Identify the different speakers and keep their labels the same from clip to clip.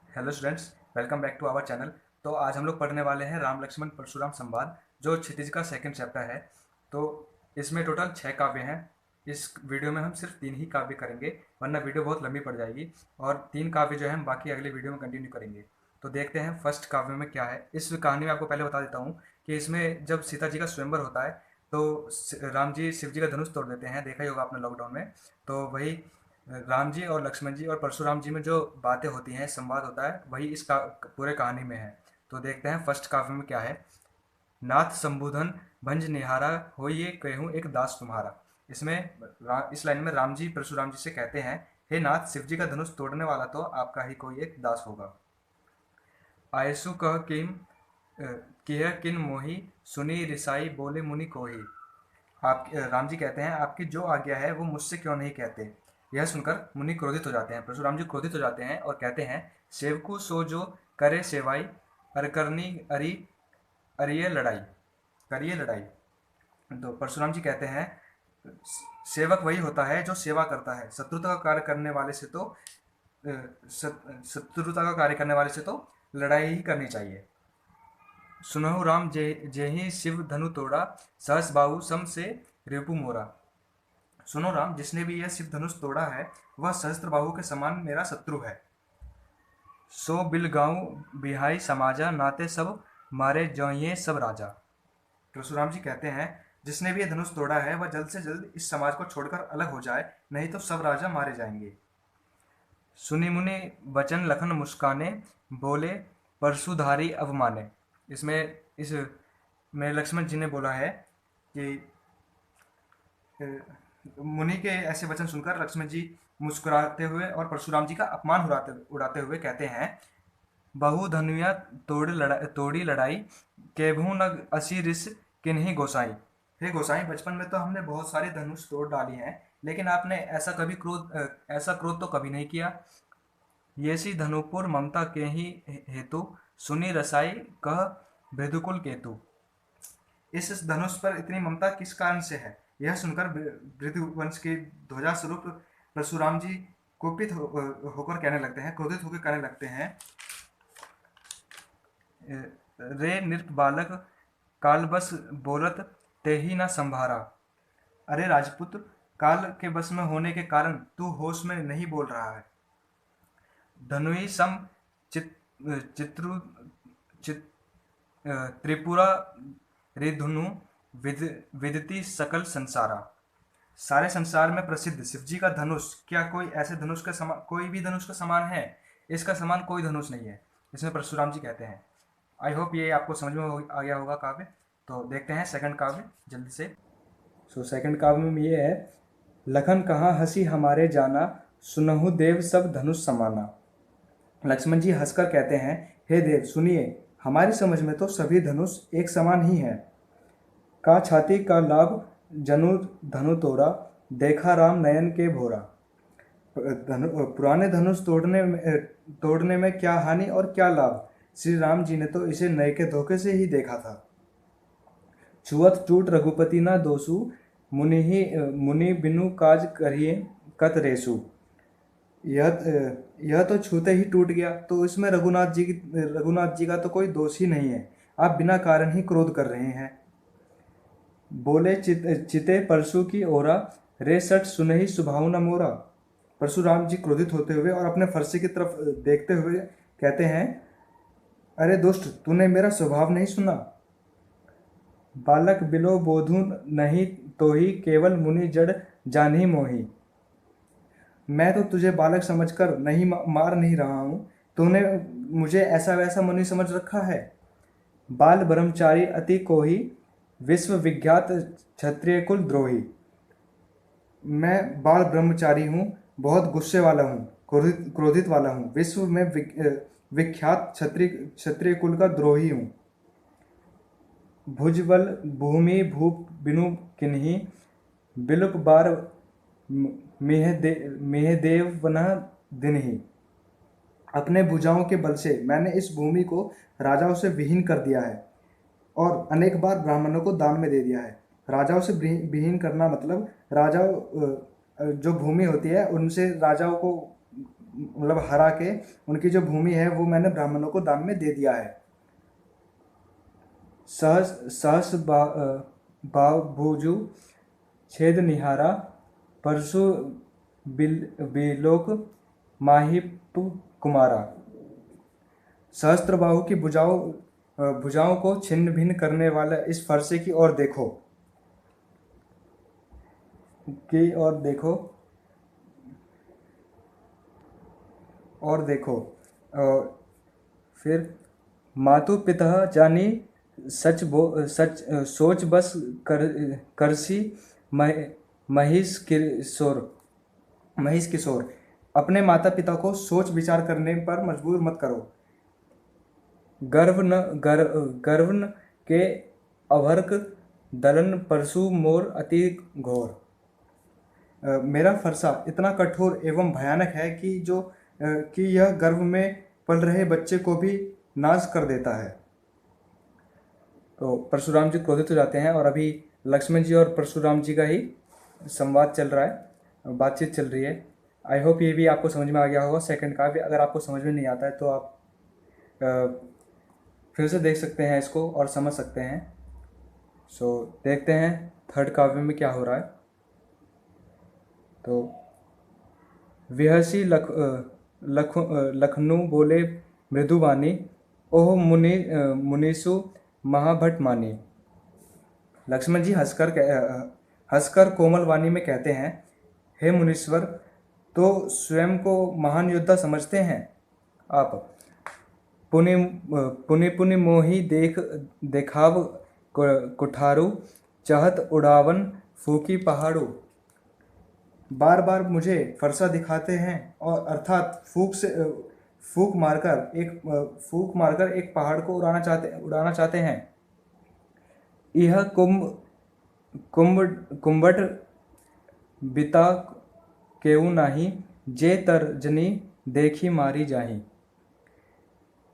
Speaker 1: Hello students, welcome back to our channel. तो आज हम लोग पढ़ने वाले हैं राम लक्ष्मण परशुराम संवाद, जो क्षितिज का सेकंड चैप्टर है। तो इसमें टोटल 6 काव्य हैं। इस वीडियो में हम सिर्फ 3 ही काव्य करेंगे, वरना वीडियो बहुत लंबी पड़ जाएगी। और 3 काव्य जो है हम बाकी अगले वीडियो में कंटिन्यू करेंगे। तो देखते हैं फर्स्ट काव्य में क्या है। इस कहानी में आपको पहले बता देता हूँ कि इसमें जब सीता जी का स्वयंवर होता है तो राम जी शिव जी का धनुष तोड़ देते हैं, देखा ही होगा आपने लॉकडाउन में। तो वही राम जी और लक्ष्मण जी और परशुराम जी में जो बातें होती हैं, संवाद होता है, वही इस पूरे कहानी में है। तो देखते हैं फर्स्ट काव्य में क्या है। नाथ संबोधन भंज निहारा हो ये कहूँ एक दास तुम्हारा। इसमें इस लाइन में राम जी परशुराम जी से कहते हैं, हे नाथ, शिव जी का धनुष तोड़ने वाला तो आपका ही कोई एक दास होगा। आयसु कह किम किह किन मोही, सुनी रिसाई बोले मुनि कोही। आप राम जी कहते हैं, आपकी जो आज्ञा है वो मुझसे क्यों नहीं कहते। यह सुनकर मुनि क्रोधित हो जाते हैं, परशुराम जी क्रोधित हो जाते हैं और कहते हैं, सेवकु सो जो करे सेवाई, अरकरनी अरि अरिये लड़ाई, करिए लड़ाई। तो परशुराम जी कहते हैं, सेवक वही होता है जो सेवा करता है, शत्रुता का कार्य करने वाले से तो शत्रुता का कार्य करने वाले से तो लड़ाई ही करनी चाहिए। सुनहु राम जे जेहि शिव धनु तोड़ा, सहस बाहु सम से रिपु मोरा। सुनो राम, जिसने भी यह शिव धनुष तोड़ा है वह सहस्त्र बाहु के समान मेरा शत्रु है। सो बिल गाँव बिहाई समाजा, नाते सब मारे जौये सब राजा। परशुराम जी कहते हैं, जिसने भी यह धनुष तोड़ा है वह जल्द से जल्द इस समाज को छोड़कर अलग हो जाए, नहीं तो सब राजा मारे जाएंगे। सुनि मुनि बचन लखन मुस्काने, बोले परशुधारी अवमाने। इसमें इस में लक्ष्मण जी ने बोला है कि मुनि के ऐसे वचन सुनकर लक्ष्मण जी मुस्कुराते हुए और परशुराम जी का अपमान उड़ाते उड़ाते हुए कहते हैं, बहु धनुया तोड़ी लड़ाई, केभू न असी रिस किन्हीं गोसाई। हे गोसाई, बचपन में तो हमने बहुत सारे धनुष तोड़ डाली हैं, लेकिन आपने ऐसा क्रोध तो कभी नहीं किया। ये सी धनुपुर ममता के ही हेतु, सुनी रसाई कह भेदुकुल केतु। इस धनुष पर इतनी ममता किस कारण से है। यह सुनकर भृगुवंश के ध्वजा स्वरूप परशुराम जी होकर कहने लगते हैं, क्रोधित होकर कहने लगते हैं, रे नृप बालक काल बस बोलत ते ही ना संभारा। अरे राजपुत्र, काल के बस में होने के कारण तू होश में नहीं बोल रहा है। धनुई सम चित चित्रु चित त्रिपुरा रिधुनु विद विदति सकल संसारा। सारे संसार में प्रसिद्ध शिव जी का धनुष क्या कोई ऐसे धनुष का समान, कोई भी धनुष का समान है। इसका समान कोई धनुष नहीं है। इसमें परशुराम जी कहते हैं। आई होप ये आपको समझ में आ गया होगा काव्य। तो देखते हैं सेकंड काव्य जल्दी से। सेकंड काव्य में ये है, लखन कहाँ हंसी हमारे जाना, सुनहु देव सब धनुष समाना। लक्ष्मण जी हंसकर कहते हैं, हे देव सुनिए, हमारी समझ में तो सभी धनुष एक समान ही हैं। का छाती का लाभ जनु धनु तोड़ा, देखा राम नयन के भोरा। पुराने धनुष तोड़ने में क्या हानि और क्या लाभ। श्री राम जी ने तो इसे नए के धोखे से ही देखा था। छुअत टूट रघुपति ना दोसु, मुनि बिनु काज करिए कत रेसु। यह तो छूते ही टूट गया, तो इसमें रघुनाथ जी का तो कोई दोष ही नहीं है। आप बिना कारण ही क्रोध कर रहे हैं। बोले चिते परशु की ओरा, रे सट सुनहि सुभाव न मोरा। परशुराम जी क्रोधित होते हुए और अपने फरसे की तरफ देखते हुए कहते हैं, अरे दुष्ट, तूने मेरा स्वभाव नहीं सुना। बालक बिलो बोधु नहीं तो ही, केवल मुनि जड़ जान ही मोही। मैं तो तुझे बालक समझकर नहीं मार नहीं रहा हूँ, तूने मुझे ऐसा वैसा मुनि समझ रखा है। बाल ब्रह्मचारी अति कोही, विश्व विख्यात क्षत्रिय कुल द्रोही। मैं बाल ब्रह्मचारी हूँ, बहुत गुस्से वाला हूँ, क्रोधित वाला हूँ, विश्व में विख्यात क्षत्रिय कुल का द्रोही हूँ। भुजबल भूमि भूप बिनु किन्हीं, बिलुप बार मेहदेव वनः दिनहि। अपने भुजाओं के बल से मैंने इस भूमि को राजाओं से विहीन कर दिया है और अनेक बार ब्राह्मणों को दान में दे दिया है। राजाओं से विहीन करना मतलब राजाओं जो भूमि होती है उनसे राजाओं को मतलब हरा के उनकी जो भूमि है वो मैंने ब्राह्मणों को दान में दे दिया है। सहस सहस बाभुजु छेद निहारा परशु बिलोक माहिप कुमारा। सहस्त्र बाहु की भुजाओं को छिन्न भिन्न करने वाला इस फरसे की ओर देखो, और देखो। फिर मातु पिता जानी सच सोच बस करसी महिष किशोर। अपने माता पिता को सोच विचार करने पर मजबूर मत करो। गर्व न के अभर्क दलन परशु मोर अति घोर। मेरा फरसा इतना कठोर एवं भयानक है कि यह गर्भ में पल रहे बच्चे को भी नाश कर देता है। तो परशुराम जी क्रोधित हो जाते हैं और अभी लक्ष्मण जी और परशुराम जी का ही संवाद चल रहा है, बातचीत चल रही है। आई होप ये भी आपको समझ में आ गया होगा सेकंड का भी। अगर आपको समझ में नहीं आता है तो आप फिर से देख सकते हैं इसको और समझ सकते हैं। सो देखते हैं थर्ड काव्य में क्या हो रहा है। तो विहसी लखनऊ बोले मृदुवानी, ओह मुनीसु महाभट मानी। लक्ष्मण जी हंसकर कोमल वाणी में कहते हैं, हे मुनीश्वर, तो स्वयं को महान योद्धा समझते हैं आप। पुनि मोही देखाव कुठारू, चाहत उड़ावन फूकी पहाड़ू। बार बार मुझे फरसा दिखाते हैं और अर्थात फूक मारकर एक पहाड़ को उड़ाना चाहते हैं। यह कुंभट बिता केऊ नाही, जे तर्जनी देखी मारी जाही।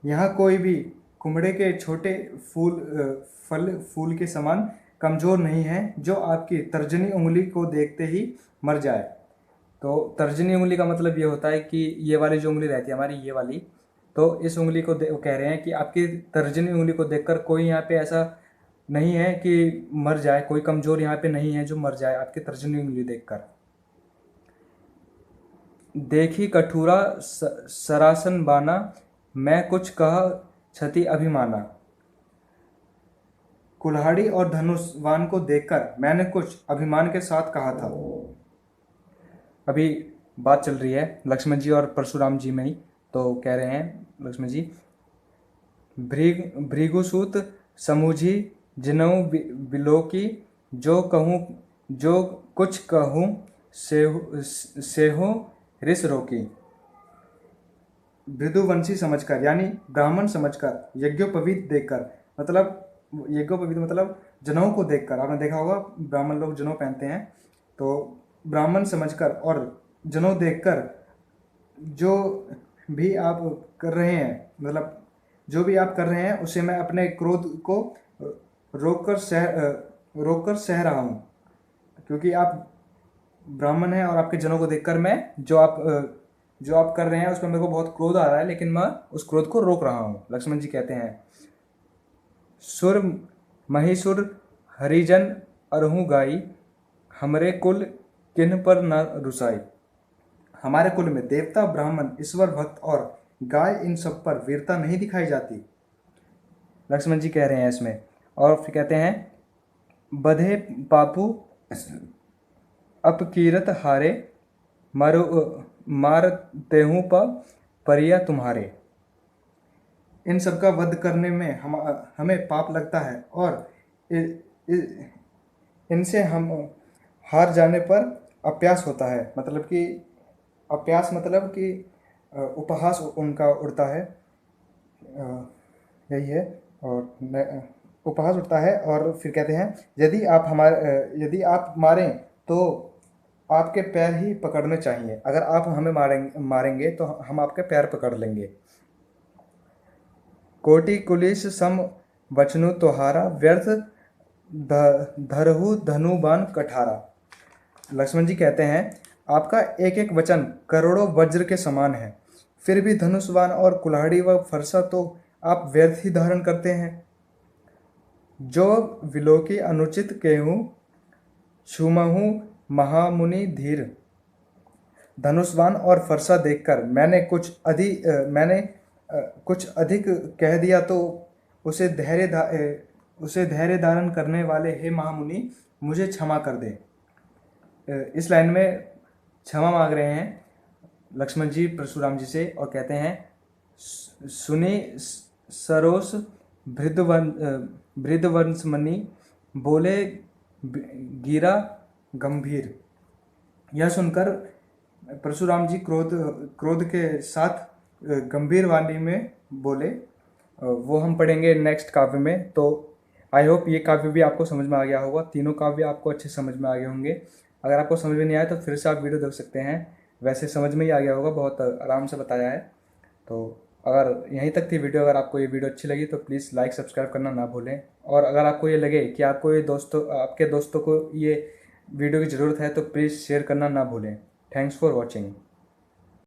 Speaker 1: यहाँ कोई भी कुम्हड़े के छोटे फूल के समान कमज़ोर नहीं है जो आपकी तर्जनी उंगली को देखते ही मर जाए। तो तर्जनी उंगली का मतलब ये होता है कि ये वाली जो उंगली रहती है हमारी, ये वाली, तो इस उंगली को कह रहे हैं कि आपकी तर्जनी उंगली को देखकर कोई यहाँ पे ऐसा नहीं है कि मर जाए, कोई कमज़ोर यहाँ पे नहीं है जो मर जाए आपकी तर्जनी उंगली देखकर। देखी कठुरा सरासन बाना, मैं कुछ कहा क्षति अभिमाना। कुल्हाड़ी और धनुषवान को देखकर मैंने कुछ अभिमान के साथ कहा था। अभी बात चल रही है लक्ष्मण जी और परशुराम जी में ही। तो कह रहे हैं लक्ष्मण जी, भृगुसूत समूझी जिनऊ बिलोकी, जो कुछ कहूँ सेहो रिस रोकी। भृदुवंशी समझकर यानी ब्राह्मण समझकर, यज्ञोपवीत देखकर, मतलब यज्ञोपवीत मतलब जनेऊ को देखकर। आपने देखा होगा ब्राह्मण लोग जनेऊ पहनते हैं, तो ब्राह्मण समझकर और जनेऊ देखकर जो भी आप कर रहे हैं, मतलब जो भी आप कर रहे हैं उसे मैं अपने क्रोध को रोककर सह रहा हूँ। क्योंकि आप ब्राह्मण हैं और आपके जनों को देखकर मैं जो आप कर रहे हैं उस पर मेरे को बहुत क्रोध आ रहा है, लेकिन मैं उस क्रोध को रोक रहा हूँ। लक्ष्मण जी कहते हैं, सुर महिसुर हरिजन अरहु गाई, हमरे कुल किन्ह पर न रुसाई। हमारे कुल में देवता, ब्राह्मण, ईश्वर भक्त और गाय, इन सब पर वीरता नहीं दिखाई जाती। लक्ष्मण जी कह रहे हैं इसमें। और फिर कहते हैं, बधे पापू अपकीरत हारे, मार तेहू परिया तुम्हारे। इन सब का वध करने में हमें पाप लगता है और इनसे हम हार जाने पर अप्यास होता है। मतलब कि अप्यास मतलब कि उपहास उनका उड़ता है, यही है। और उपहास उठता है। और फिर कहते हैं, यदि आप मारें तो आपके पैर ही पकड़ने चाहिए। अगर आप हमें मारेंगे तो हम आपके पैर पकड़ लेंगे। कोटि कुलिस सम वचनु तोहारा, व्यर्थ धरहु धनुबान कठारा। लक्ष्मण जी कहते हैं, आपका एक एक वचन करोड़ों वज्र के समान है, फिर भी धनुष्वान और कुल्हाड़ी व फरसा तो आप व्यर्थ ही धारण करते हैं। जो विलोकी अनुचित केहूँ छूमहु महामुनि धीर। धनुष्वान और फरसा देखकर मैंने कुछ अधिक कह दिया तो उसे धैर्य धारण करने वाले हे महामुनि मुझे क्षमा कर दे। इस लाइन में क्षमा मांग रहे हैं लक्ष्मण जी परशुराम जी से और कहते हैं सुनी सरोस भृदवंशमणि बोले गिरा गंभीर। यह सुनकर परशुराम जी क्रोध के साथ गंभीर वाणी में बोले। वो हम पढ़ेंगे नेक्स्ट काव्य में। तो आई होप ये काव्य भी आपको समझ में आ गया होगा, तीनों काव्य आपको अच्छे समझ में आ गए होंगे। अगर आपको समझ में नहीं आया तो फिर से आप वीडियो देख सकते हैं, वैसे समझ में ही आ गया होगा, बहुत आराम से बताया है। तो अगर यहीं तक थी वीडियो, अगर आपको ये वीडियो अच्छी लगी तो प्लीज़ लाइक सब्सक्राइब करना ना भूलें। और अगर आपको ये लगे कि आपको ये आपके दोस्तों को ये वीडियो की ज़रूरत है तो प्लीज़ शेयर करना ना भूलें। Thanks for watching.